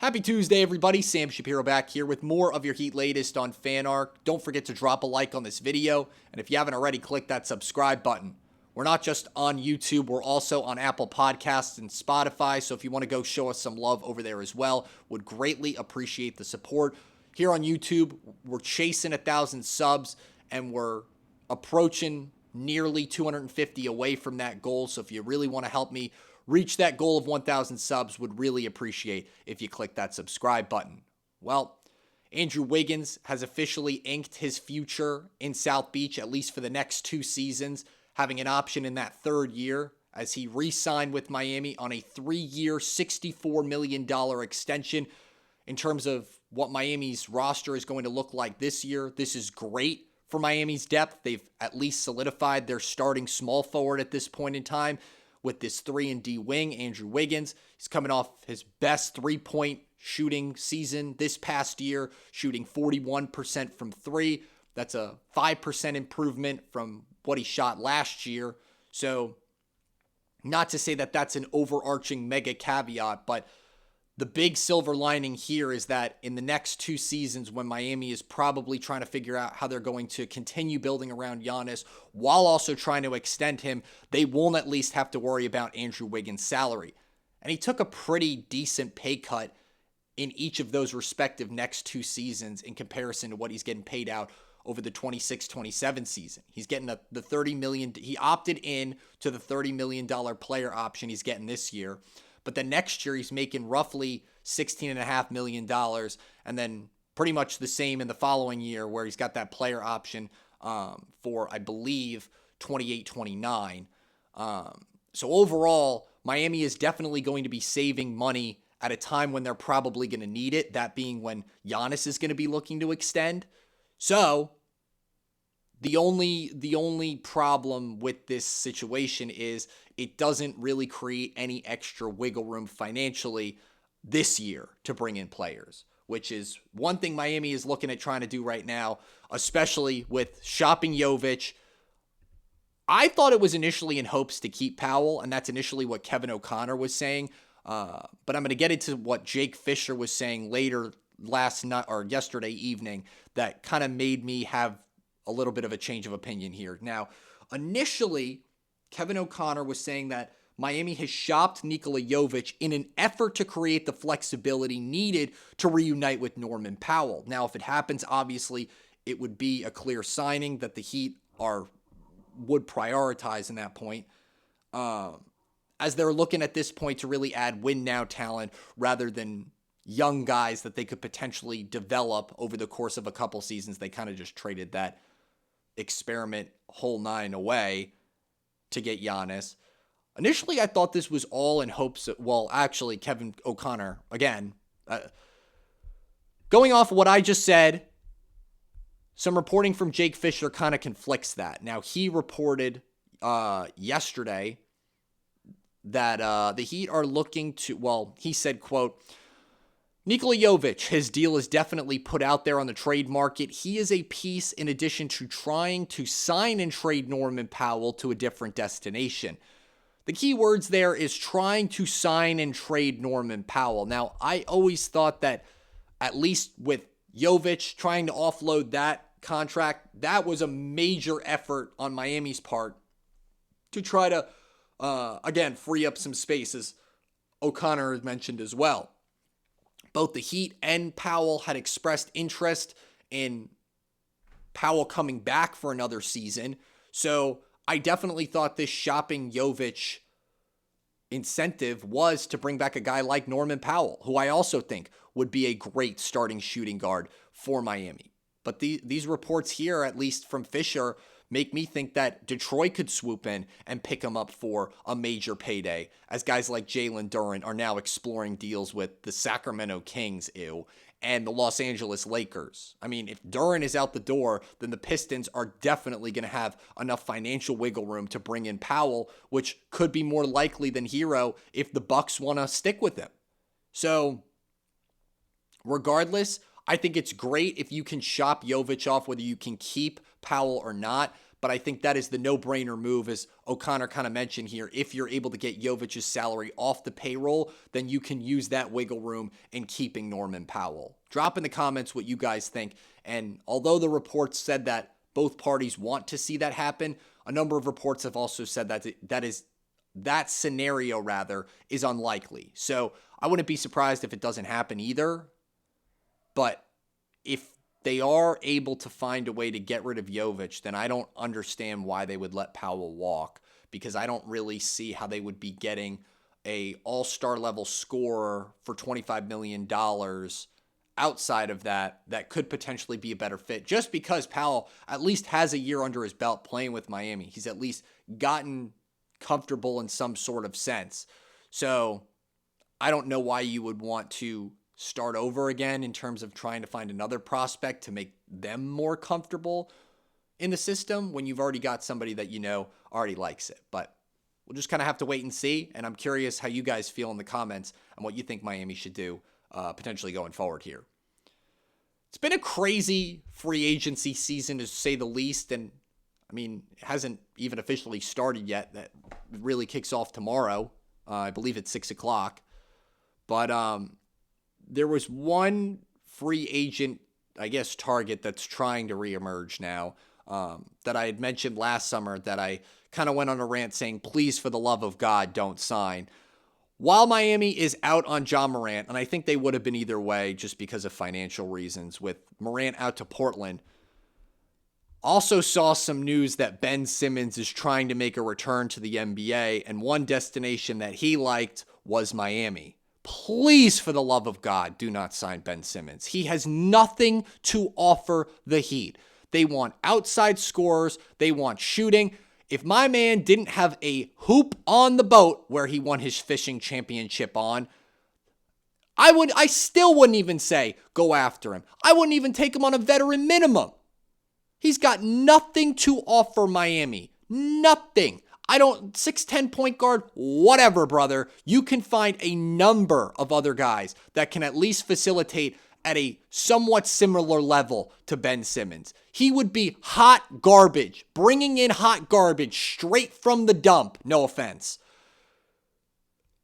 Happy Tuesday, everybody. Sam Shapiro back here with more of your Heat latest on FanArc. Don't forget to drop a like on this video, and if you haven't already, click that subscribe button. We're not just on YouTube, we're also on Apple Podcasts and Spotify, so if you want to go show us some love over there as well, would greatly appreciate the support. Here on YouTube, we're chasing 1,000 subs, and we're approaching nearly 250 away from that goal, so if you really want to help me reach that goal of 1,000 subs, would really appreciate if you click that subscribe button. Well, Andrew Wiggins has officially inked his future in South Beach, at least for the next 2 seasons, having an option in that third year as he re-signed with Miami on a 3-year, $64 million extension. In terms of what Miami's roster is going to look like this year, this is great for Miami's depth. They've at least solidified their starting small forward at this point in time with this 3-and-D wing, Andrew Wiggins. He's coming off his best three-point shooting season this past year, shooting 41% from three. That's a 5% improvement from what he shot last year. So not to say that that's an overarching mega caveat, but the big silver lining here is that in the next 2 seasons, when Miami is probably trying to figure out how they're going to continue building around Giannis while also trying to extend him, they won't at least have to worry about Andrew Wiggins' salary. And he took a pretty decent pay cut in each of those respective next 2 seasons in comparison to what he's getting paid out over the 26-27 season. He's getting the $30 million. He opted in to the $30 million player option he's getting this year. But then next year, he's making roughly $16.5 million, and then pretty much the same in the following year where he's got that player option for, I believe, 28-29. So overall, Miami is definitely going to be saving money at a time when they're probably going to need it, that being when Giannis is going to be looking to extend. So the only problem with this situation is it doesn't really create any extra wiggle room financially this year to bring in players, which is one thing Miami is looking at trying to do right now, especially with shopping Jovic. I thought it was initially in hopes to keep Powell, and that's initially what Kevin O'Connor was saying. But I'm going to get into what Jake Fisher was saying later last night or yesterday evening that kind of made me have a little bit of a change of opinion here. Now, initially, Kevin O'Connor was saying that Miami has shopped Nikola Jovic in an effort to create the flexibility needed to reunite with Norman Powell. Now, if it happens, obviously, it would be a clear signing that the Heat would prioritize in that point, as they're looking at this point to really add win-now talent rather than young guys that they could potentially develop over the course of a couple seasons. They kind of just traded that experiment whole 9 away to get Giannis. Initially, I thought this was all in hopes of, well, actually, Kevin O'Connor, again, going off of what I just said, some reporting from Jake Fisher kind of conflicts that. Now, he reported yesterday that the Heat are looking to, well, he said, quote, Nikola Jovic, his deal is definitely put out there on the trade market. He is a piece in addition to trying to sign and trade Norman Powell to a different destination. The key words there is trying to sign and trade Norman Powell. Now, I always thought that at least with Jovic trying to offload that contract, that was a major effort on Miami's part to try to, again, free up some space, as O'Connor has mentioned as well. Both the Heat and Powell had expressed interest in Powell coming back for another season. So I definitely thought this shopping Jovic incentive was to bring back a guy like Norman Powell, who I also think would be a great starting shooting guard for Miami. But these reports here, at least from Fisher, make me think that Detroit could swoop in and pick him up for a major payday, as guys like Jalen Duren are now exploring deals with the Sacramento Kings, and the Los Angeles Lakers. I mean, if Duren is out the door, then the Pistons are definitely going to have enough financial wiggle room to bring in Powell, which could be more likely than Hero if the Bucks want to stick with him. So, regardless, I think it's great if you can shop Jovic off, whether you can keep Powell or not. but I think that is the no-brainer move, as O'Connor kind of mentioned here. If you're able to get Jovic's salary off the payroll, then you can use that wiggle room in keeping Norman Powell. Drop in the comments what you guys think. And although the reports said that both parties want to see that happen, a number of reports have also said that that scenario is unlikely. So I wouldn't be surprised if it doesn't happen either. But if they are able to find a way to get rid of Jovic, then I don't understand why they would let Powell walk, because I don't really see how they would be getting a all-star level scorer for $25 million outside of that could potentially be a better fit, just because Powell at least has a year under his belt playing with Miami. He's at least gotten comfortable in some sort of sense. So I don't know why you would want to start over again in terms of trying to find another prospect to make them more comfortable in the system when you've already got somebody that already likes it. But we'll just kind of have to wait and see, and I'm curious how you guys feel in the comments and what you think Miami should do potentially going forward here. It's been a crazy free agency season, to say the least, and I mean, it hasn't even officially started yet. That really kicks off tomorrow. I believe it's 6 o'clock. But there was one free agent, I guess, target that's trying to reemerge now that I had mentioned last summer, that I kind of went on a rant saying, please, for the love of God, don't sign. While Miami is out on Ja Morant, and I think they would have been either way just because of financial reasons, with Morant out to Portland, also saw some news that Ben Simmons is trying to make a return to the NBA, and one destination that he liked was Miami. Please, for the love of God, do not sign Ben Simmons. He has nothing to offer the Heat. They want outside scorers. They want shooting. If my man didn't have a hoop on the boat where he won his fishing championship on, I still wouldn't even say go after him. I wouldn't even take him on a veteran minimum. He's got nothing to offer Miami. Nothing. 6'10" point guard, whatever, brother. You can find a number of other guys that can at least facilitate at a somewhat similar level to Ben Simmons. He would be hot garbage, bringing in hot garbage straight from the dump, no offense,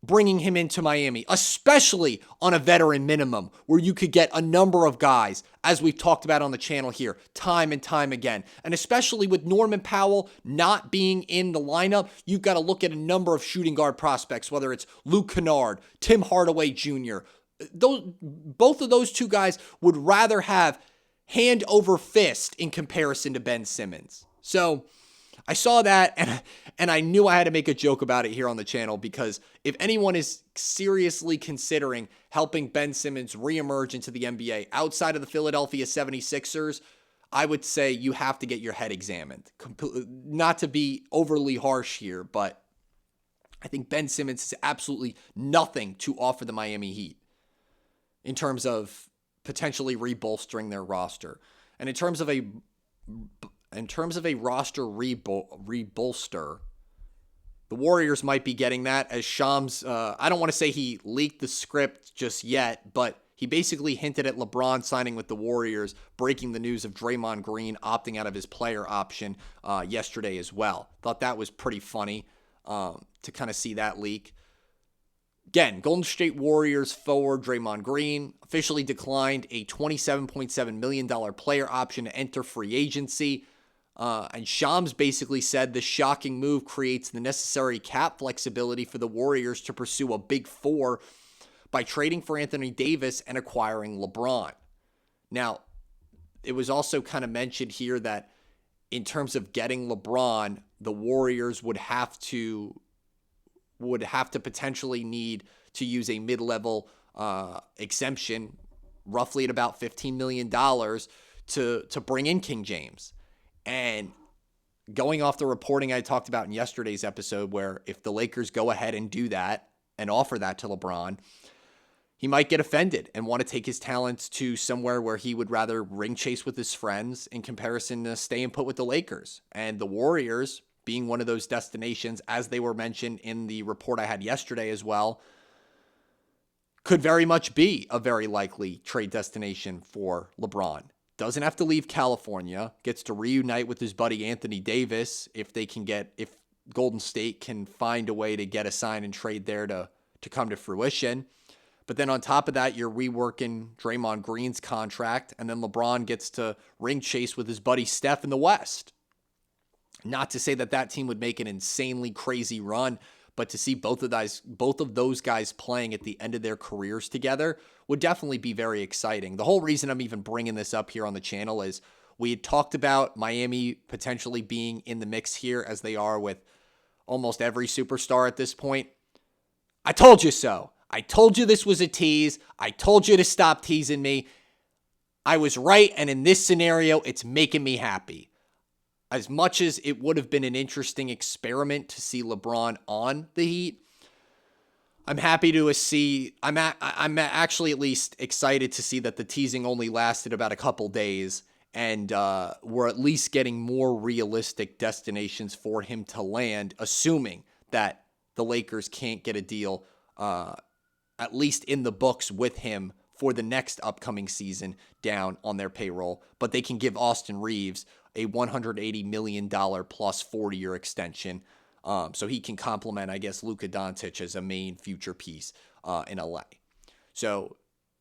bringing him into Miami, especially on a veteran minimum where you could get a number of guys, as we've talked about on the channel here, time and time again. And especially with Norman Powell not being in the lineup, you've got to look at a number of shooting guard prospects, whether it's Luke Kennard, Tim Hardaway Jr. Both of those two guys would rather have hand over fist in comparison to Ben Simmons. So I saw that, and I knew I had to make a joke about it here on the channel, because if anyone is seriously considering helping Ben Simmons reemerge into the NBA outside of the Philadelphia 76ers, I would say you have to get your head examined. Not to be overly harsh here, but I think Ben Simmons has absolutely nothing to offer the Miami Heat in terms of potentially rebolstering their roster. And in terms of a roster rebolster, the Warriors might be getting that, as Shams, I don't want to say he leaked the script just yet, but he basically hinted at LeBron signing with the Warriors, breaking the news of Draymond Green opting out of his player option yesterday as well. Thought that was pretty funny to kind of see that leak. Again, Golden State Warriors forward Draymond Green officially declined a $27.7 million player option to enter free agency. And Shams basically said the shocking move creates the necessary cap flexibility for the Warriors to pursue a big four by trading for Anthony Davis and acquiring LeBron. Now, it was also kind of mentioned here that in terms of getting LeBron, the Warriors would have to potentially need to use a mid-level exemption, roughly at about $15 million to bring in King James. And going off the reporting I talked about in yesterday's episode, where if the Lakers go ahead and do that and offer that to LeBron, he might get offended and want to take his talents to somewhere where he would rather ring chase with his friends in comparison to staying put with the Lakers. And the Warriors, being one of those destinations, as they were mentioned in the report I had yesterday as well, could very much be a very likely trade destination for LeBron. doesn't have to leave California, gets to reunite with his buddy Anthony Davis if Golden State can find a way to get a sign and trade there to come to fruition. But then on top of that, you're reworking Draymond Green's contract, and then LeBron gets to ring chase with his buddy Steph in the West. Not to say that team would make an insanely crazy run, but to see both of those guys playing at the end of their careers together would definitely be very exciting. The whole reason I'm even bringing this up here on the channel is we had talked about Miami potentially being in the mix here, as they are with almost every superstar at this point. I told you so. I told you this was a tease. I told you to stop teasing me. I was right, and in this scenario, it's making me happy. As much as it would have been an interesting experiment to see LeBron on the Heat, I'm happy to see. I'm actually at least excited to see that the teasing only lasted about a couple days, and we're at least getting more realistic destinations for him to land, assuming that the Lakers can't get a deal at least in the books with him for the next upcoming season down on their payroll. But they can give Austin Reeves a $180 million plus 40-year extension. So he can complement, I guess, Luka Doncic as a main future piece in LA. So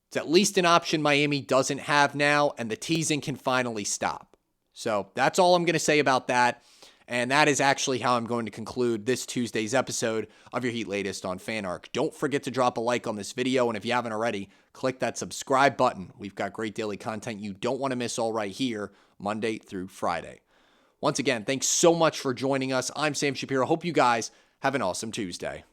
it's at least an option Miami doesn't have now, and the teasing can finally stop. So that's all I'm going to say about that. And that is actually how I'm going to conclude this Tuesday's episode of your Heat Latest on FanArc. Don't forget to drop a like on this video, and if you haven't already, click that subscribe button. We've got great daily content you don't want to miss all right here, Monday through Friday. Once again, thanks so much for joining us. I'm Sam Shapiro. Hope you guys have an awesome Tuesday.